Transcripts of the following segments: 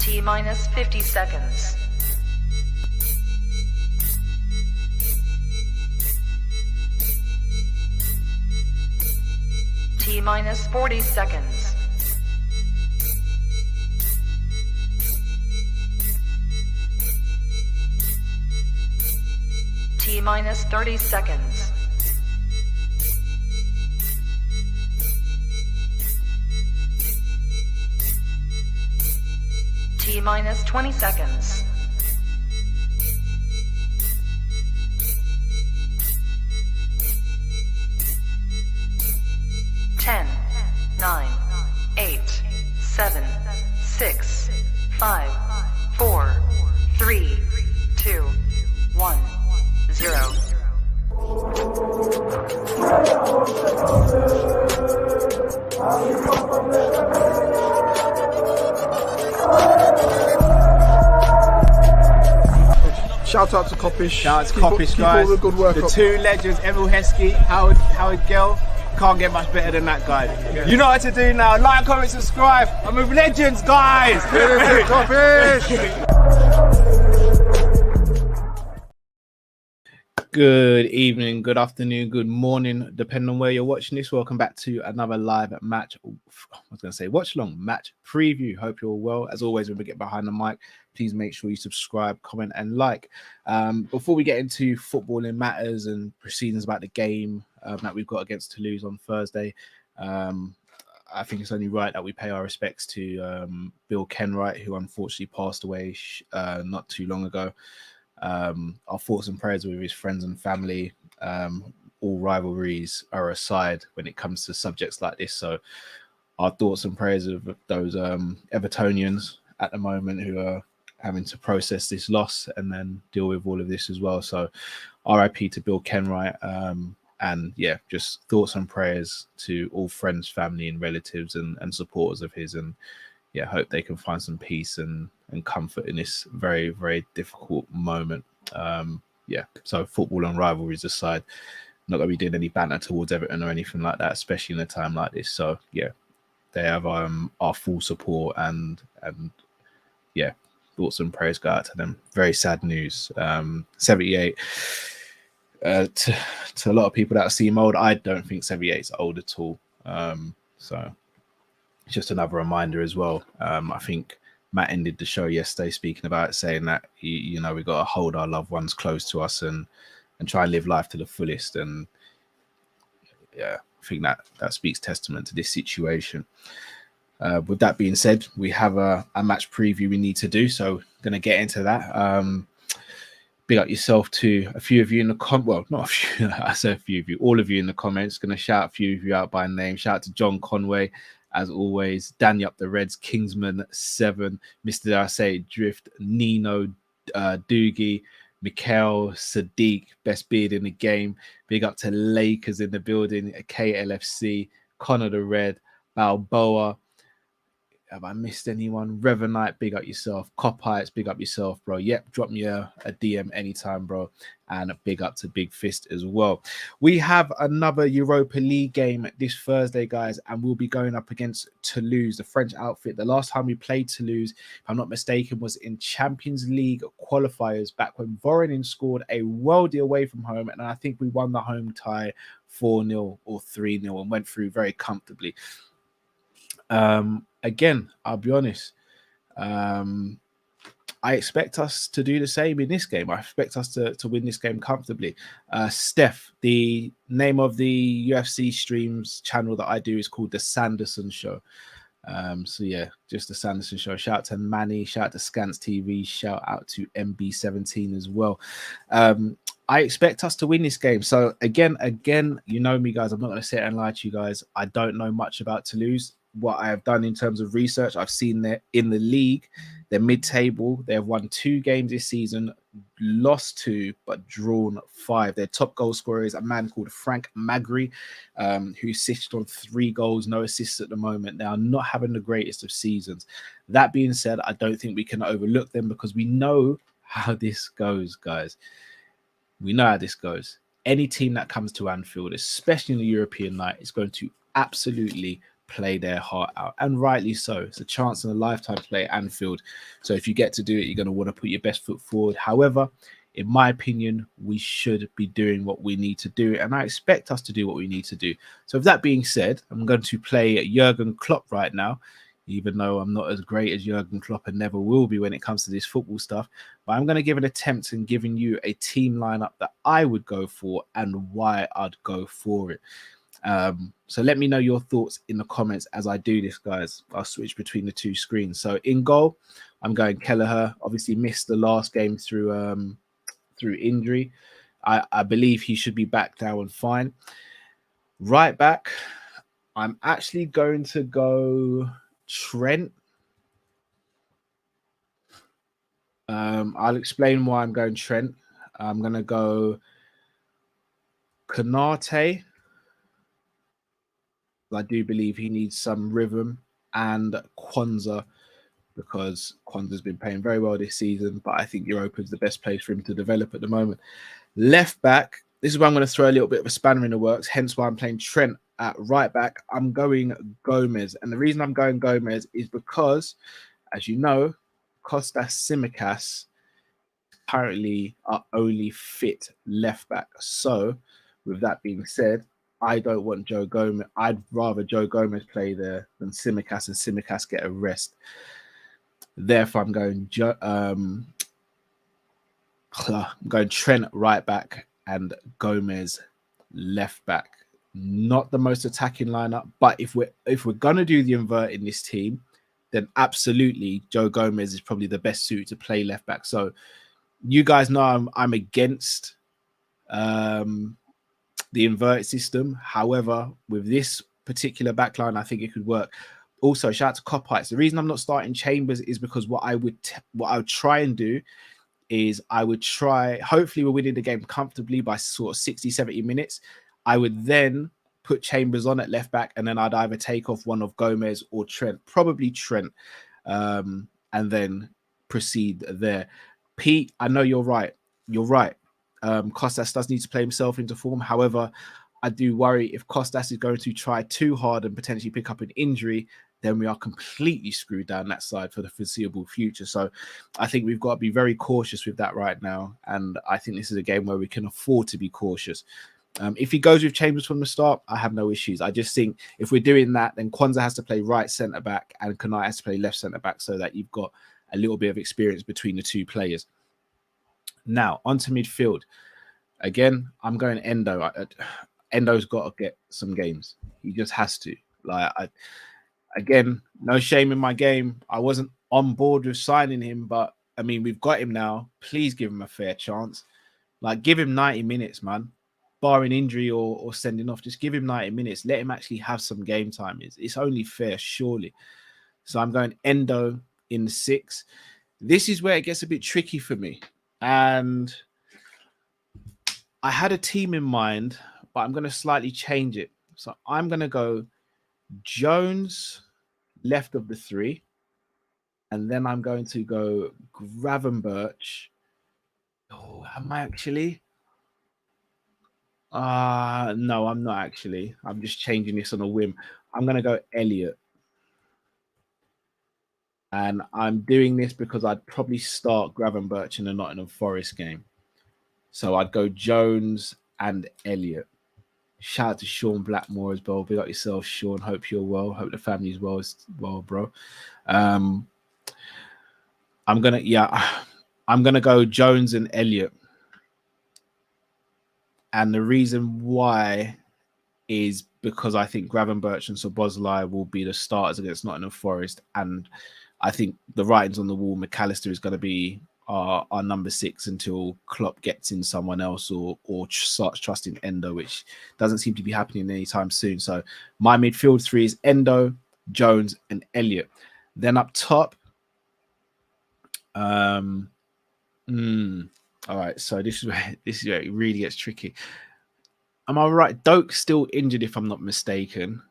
T minus 50 seconds. T minus 40 seconds. T minus 30 seconds. T minus 20 seconds. Ten, 9, 8, 7, 6, 5, 4, 3, 2, 1, 0. Shout out to Kopish. Shout out to Kopish, guys. Keep all the good work the up. two legends, Emil Heskey, Howard Gill. Can't get much better than that guy. Yeah. You know what to do now. Like, comment, subscribe. I'm with legends, guys. Kopish. Good evening, good afternoon, good morning, depending on where you're watching this. Welcome back to another live match. I was going to say watch along match preview. Hope you're all well. As always, when we get behind the mic, please make sure you subscribe, comment, and like. Before we get into footballing matters and proceedings about the game that we've got against Toulouse on Thursday, I think it's only right that we pay our respects to Bill Kenwright, who unfortunately passed away not too long ago. Our thoughts and prayers with his friends and family. All rivalries are aside when it comes to subjects like this. So our thoughts and prayers of those Evertonians at the moment who are having to process this loss and then deal with all of this as well. So RIP to Bill Kenwright. And yeah, just thoughts and prayers to all friends, family and relatives and supporters of his. And yeah, hope they can find some peace and comfort in this very, very difficult moment. Yeah, so football and rivalries aside, not going to be doing any banter towards Everton or anything like that, especially in a time like this. So yeah, they have our full support and yeah, thoughts and prayers go out to them. Very sad news. 78 to a lot of people that seem old. I don't think 78 is old at all. So just another reminder as well. I think Matt ended the show yesterday speaking about it, saying that you know we got to hold our loved ones close to us and try and live life to the fullest. And yeah, I think that speaks testament to this situation. With that being said, we have a match preview we need to do, so going to get into that. Big up yourself to a few of you in the well, not a few, I say a few of you, all of you in the comments. Going to shout a few of you out by name. Shout out to John Conway, as always, Danny Up the Reds, Kingsman 7, Mr. I say Drift, Nino, Doogie, Mikhail, Sadiq, best beard in the game. Big up to Lakers in the building, KLFC, Connor the Red, Balboa. Have I missed anyone? Revenite, big up yourself. Kop-Ish, big up yourself, bro. Yep, drop me a DM anytime, bro. And a big up to Big Fist as well. We have another Europa League game this Thursday, guys, and we'll be going up against Toulouse, the French outfit. The last time we played Toulouse, if I'm not mistaken, was in Champions League qualifiers back when Voronin scored a worldie away from home, and I think we won the home tie 4-0 or 3-0 and went through very comfortably. Again, I'll be honest. I expect us to do the same in this game. I expect us to win this game comfortably. Steph, the name of the UFC streams channel that I do is called The Sanderson Show. So yeah, just The Sanderson Show. Shout out to Manny, shout out to Scans TV, shout out to MB17 as well. I expect us to win this game. So again, you know me, guys. I'm not going to sit and lie to you guys. I don't know much about Toulouse. What I have done in terms of research, I've seen that in the league, they're mid-table. They have won 2 games this season, lost 2, but drawn 5. Their top goal scorer is a man called Frank Magri, who sits on 3 goals, no assists at the moment. They are not having the greatest of seasons. That being said, I don't think we can overlook them because we know how this goes, guys. We know how this goes. Any team that comes to Anfield, especially in the European night, is going to absolutely play their heart out, and rightly so. It's a chance in a lifetime to play at Anfield. So if you get to do it, you're going to want to put your best foot forward. However, in my opinion, we should be doing what we need to do, and I expect us to do what we need to do. So with that being said, I'm going to play Jurgen Klopp right now, even though I'm not as great as Jurgen Klopp and never will be when it comes to this football stuff. But I'm going to give an attempt in giving you a team lineup that I would go for and why I'd go for it. So let me know your thoughts in the comments as I do this, guys. I'll switch between the two screens. So in goal, I'm going Kelleher. Obviously missed the last game through injury. I believe he should be back now and fine. Right back, I'm actually going to go Trent. I'll explain why I'm going Trent. I'm going to go Konate. I do believe he needs some rhythm, and Kwanzaa, because Kwanzaa's been playing very well this season, but I think Europa's the best place for him to develop at the moment. Left back, this is where I'm going to throw a little bit of a spanner in the works, hence why I'm playing Trent at right back. I'm going Gomez, and the reason I'm going Gomez is because, as you know, Kostas Tsimikas currently our only fit left back. So, with that being said, I don't want Joe Gomez. I'd rather Joe Gomez play there than Tsimikas, and Tsimikas get a rest. Therefore, I'm going Trent right back and Gomez left back. Not the most attacking lineup, but if we're gonna do the invert in this team, then absolutely Joe Gomez is probably the best suit to play left back. So you guys know I'm against the inverted system. However, with this particular backline, I think it could work. Also, shout out to Kop-Ish. The reason I'm not starting Chambers is because what I would try and do is hopefully we're winning the game comfortably by sort of 60, 70 minutes. I would then put Chambers on at left back, and then I'd either take off one of Gomez or Trent, probably Trent, and then proceed there. Pete, I know you're right. You're right. Kostas does need to play himself into form. However, I do worry if Kostas is going to try too hard and potentially pick up an injury, then we are completely screwed down that side for the foreseeable future. So I think we've got to be very cautious with that right now. And I think this is a game where we can afford to be cautious. If he goes with Chambers from the start, I have no issues. I just think if we're doing that, then Kwanzaa has to play right centre back and Kenwright has to play left centre back, so that you've got a little bit of experience between the two players. Now, onto midfield. Again, I'm going Endo. Endo's got to get some games. He just has to. Again, no shame in my game. I wasn't on board with signing him, but I mean, we've got him now. Please give him a fair chance. Give him 90 minutes, man. Barring injury or sending off, just give him 90 minutes. Let him actually have some game time. It's only fair, surely. So I'm going Endo in the 6. This is where it gets a bit tricky for me. And I had a team in mind, but I'm going to slightly change it. So I'm going to go Jones, left of the 3. And then I'm going to go Gravenberch. Oh, am I actually? No, I'm not actually. I'm just changing this on a whim. I'm going to go Elliot. And I'm doing this because I'd probably start Gravenberch in the Nottingham Forest game. So I'd go Jones and Elliot. Shout out to Sean Blackmore as well. Big up yourself, Sean. Hope you're well. Hope the family's well as well, bro. I'm gonna go Jones and Elliot. And the reason why is because I think Gravenberch and Szoboszlai will be the starters against Nottingham Forest, and I think the writing's on the wall. McAllister is going to be our number 6 until Klopp gets in someone else or starts trusting Endo, which doesn't seem to be happening anytime soon. So my midfield 3 is Endo, Jones, and Elliot. Then up top, all right. So this is where it really gets tricky. Am I right? Doak's still injured, if I'm not mistaken.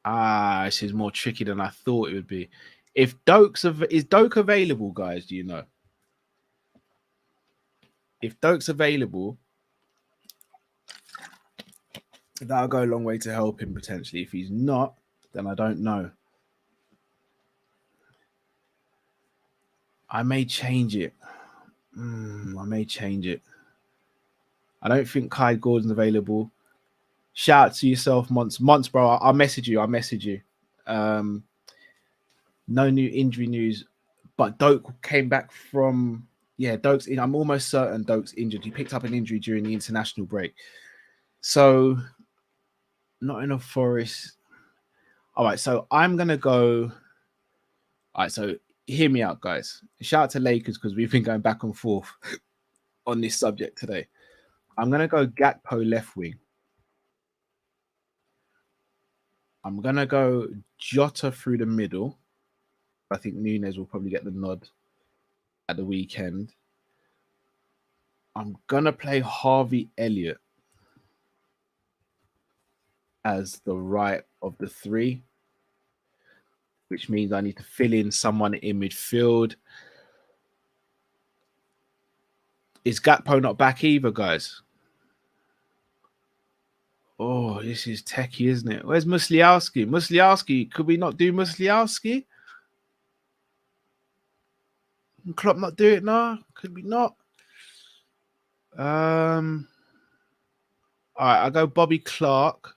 This is more tricky than I thought it would be. Is Doak available, guys? Do you know? If Doak's available, That'll go a long way to help him potentially. If he's not, then I don't know. I may change it. I may change it. I don't think Kai Gordon's available. Shout out to yourself, Monts, bro. I'll message you. No new injury news, but Doak came back from Doak's in. I'm almost certain Doak's injured. He picked up an injury during the international break. So Nottingham Forest. All right, so I'm gonna go. All right, so hear me out, guys. Shout out to Lakers because we've been going back and forth on this subject today. I'm gonna go Gakpo left wing. I'm gonna go Jota through the middle. I think Nunez will probably get the nod at the weekend. I'm gonna play Harvey Elliott as the right of the three, which means I need to fill in someone in midfield. Is Gakpo not back either, guys? Oh, this is techie, isn't it? Where's Musliowski? Musliowski, could we not do Musliowski? Can Klopp not do it now? Could we not? All right, I'll go Bobby Clark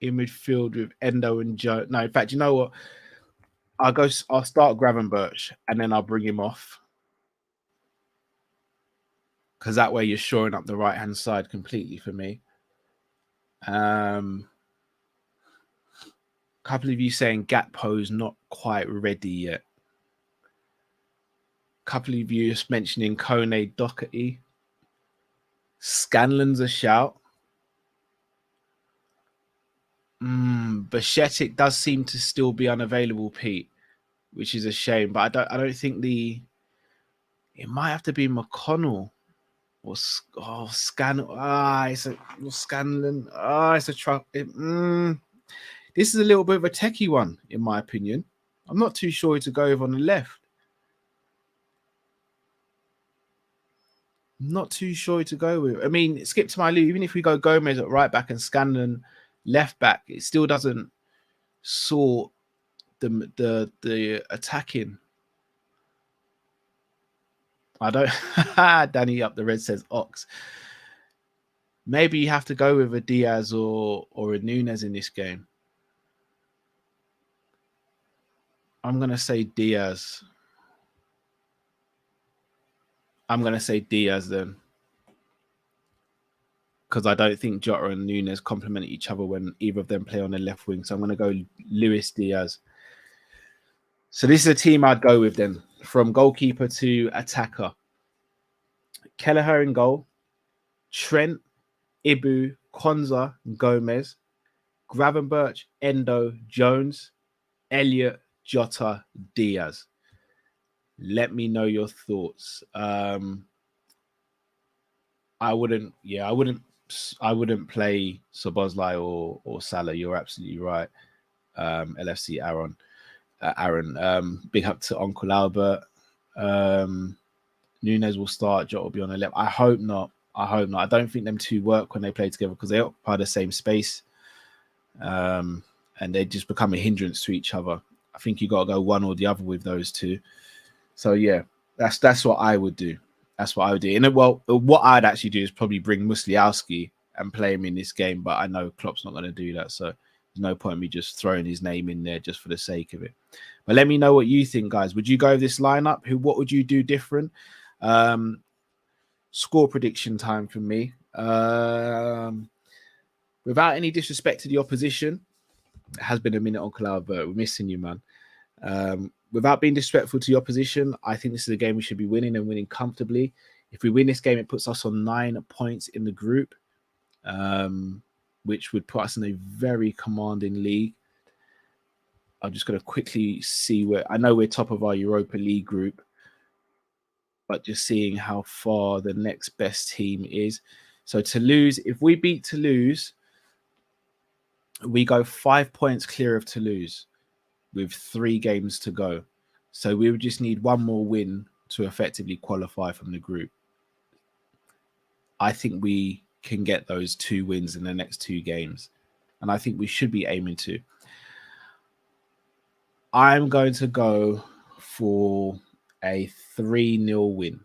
in midfield with Endo and Joe. No, in fact, you know what? I'll start Gravenberch and then I'll bring him off. Because that way you're shoring up the right-hand side completely for me. Couple of you saying Gakpo's not quite ready yet. Couple of you just mentioning Kone Doherty. Scanlon's a shout. Bashetic does seem to still be unavailable, Pete, which is a shame. But I don't think it might have to be McConnell or Scanlon. Scanlon. It's a trouble. This is a little bit of a techie one, in my opinion. I'm not too sure who to go with on the left. Not too sure who to go with. I mean, skip to my Lou. Even if we go Gomez at right back and Scanlon left back, it still doesn't sort the attacking. I don't. Danny up the red says Ox. Maybe you have to go with a Diaz or a Nunez in this game. I'm gonna say Diaz. Then, because I don't think Jota and Nunez complement each other when either of them play on the left wing. So I'm going to go Luis Diaz. So this is a team I'd go with then, from goalkeeper to attacker. Kelleher in goal, Trent, Ibu, Konza, Gomez, Gravenberch, Endo, Jones, Elliott, Jota, Diaz. Let me know your thoughts. I wouldn't play Szoboszlai or Salah. You're absolutely right. LFC Aaron. Big up to Uncle Albert. Nunez will start. Jota will be on the left. I hope not. I don't think them two work when they play together because they occupy the same space. And they just become a hindrance to each other. I think you got to go one or the other with those two. So yeah, that's what I would do. And well, what I'd actually do is probably bring Musliowski and play him in this game, but I know Klopp's not going to do that, so there's no point in me just throwing his name in there just for the sake of it. But let me know what you think, guys. Would you go with this lineup? What would you do different? Score prediction time for me. Without any disrespect to the opposition, it has been a minute on Albert. We're missing you, man. Without being disrespectful to the opposition, I think this is a game we should be winning and winning comfortably. If we win this game, it puts us on 9 points in the group, which would put us in a very commanding league. I'm just going to quickly see where I know we're top of our Europa League group, but just seeing how far the next best team is. So Toulouse, if we beat Toulouse, we go 5 points clear of Toulouse with 3 games to go. So we would just need one more win to effectively qualify from the group. I think we can get those 2 wins in the next 2 games. And I think we should be aiming to. I'm going to go for a 3-0 win.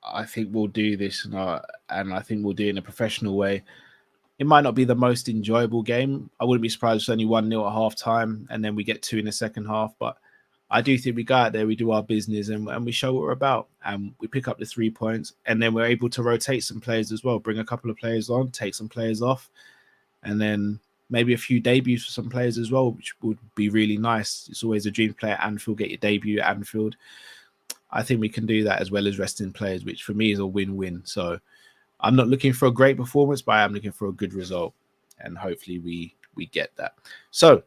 I think we'll do this, and I think we'll do it in a professional way. It might not be the most enjoyable game. I wouldn't be surprised if it's only 1-0 at half time and then we get 2 in the second half. But I do think we go out there, we do our business, and we show what we're about. And we pick up the 3 points. And then we're able to rotate some players as well. Bring a couple of players on, take some players off. And then maybe a few debuts for some players as well, which would be really nice. It's always a dream to play at Anfield, get your debut at Anfield. I think we can do that as well as resting players, which for me is a win-win. So I'm not looking for a great performance, but I am looking for a good result. And hopefully we get that. So,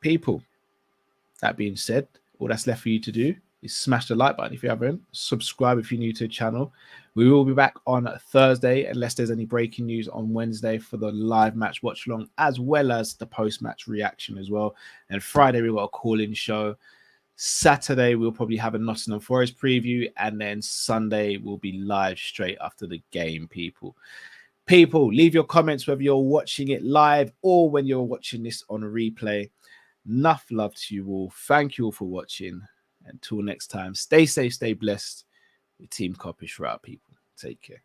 people, that being said, all that's left for you to do is smash the like button if you haven't. Subscribe if you're new to the channel. We will be back on Thursday, unless there's any breaking news on Wednesday for the live match watch along, as well as the post-match reaction as well. And Friday, we've got a call-in show. Saturday, we'll probably have a Nottingham Forest preview. And then Sunday, we'll be live straight after the game, people. People, leave your comments whether you're watching it live or when you're watching this on a replay. Enough love to you all. Thank you all for watching. Until next time, stay safe, stay blessed. With Team Kopish for our people. Take care.